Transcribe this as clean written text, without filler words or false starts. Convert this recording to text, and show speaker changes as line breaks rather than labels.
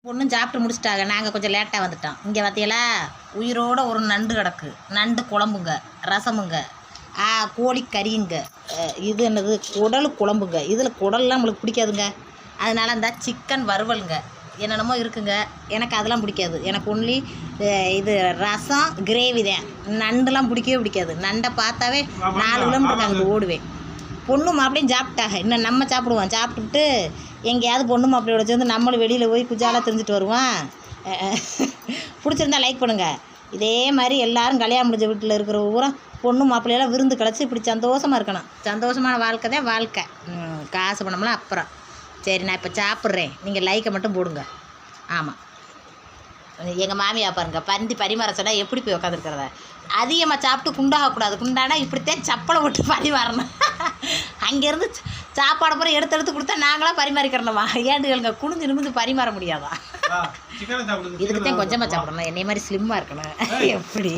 பொண்ணும் சாப்பிட்டு முடிச்சிட்டாங்க. நாங்கள் கொஞ்சம் லேட்டாக வந்துட்டோம். இங்கே பார்த்தீங்களா உயிரோட ஒரு நண்டு கிடக்கு. நண்டு குழம்புங்க, ரசமுங்க, கோழி கறிங்க, இது என்னது குடல் குழம்புங்க. இதில் குடல்லாம் நம்மளுக்கு பிடிக்காதுங்க. அதனால் இந்த சிக்கன் வறுவலுங்க என்னென்னமோ இருக்குங்க. எனக்கு அதெல்லாம் பிடிக்காது. எனக்கு ஒன்லி இது ரசம் கிரேவி தான். நண்டுலாம் பிடிக்கவே பிடிக்காது. நண்டை பார்த்தாவே 4 கிலோமீட்டருக்கு அங்கே ஓடுவேன். பொண்ணு மாப்பிளையும் சாப்பிட்டாங்க. இன்னும் நம்ம சாப்பிடுவோம். சாப்பிட்டுட்டு எங்கேயாவது பொண்ணு மாப்பிள்ளையோட சேர்ந்து நம்மளும் வெளியில் போய் குஜாலாக தெரிஞ்சுட்டு வருவோம். பிடிச்சிருந்தா லைக் பண்ணுங்கள். இதே மாதிரி எல்லோரும் கல்யாணம் முடிஞ்ச வீட்டில் இருக்கிற ஊரம் பொண்ணு மாப்பிள்ளையெல்லாம் விருந்து கிடச்சி இப்படி சந்தோஷமாக இருக்கணும். சந்தோஷமான வாழ்க்கை தான் வாழ்க்கை. காசு பணம்லாம் அப்புறம். சரி, நான் இப்போ சாப்பிட்றேன். நீங்கள் லைக்கை மட்டும் போடுங்க. ஆமாம், எங்கள் மாமியா பாருங்க, பந்தி பரிமாற சொன்னால் எப்படி போய் உட்காந்துருக்கிறத. அதிகமாக சாப்பிட்டு குண்டாகக்கூடாது. குண்டானா இப்படித்தான் சப்பலை போட்டு பரிமாறணும். அங்கேருந்து சாப்பாடு பூரா எடுத்து கொடுத்தா நாங்களாம் பரிமாறிக்கிறோமா? ஏண்டுகளுங்க குனிஞ்சு நிமிந்து பரிமாற முடியாதா? இதுக்குத்தான் கொஞ்சமாக சாப்பிடணும். என்னை மாதிரி ஸ்லிம்மாக இருக்கணும். எப்படி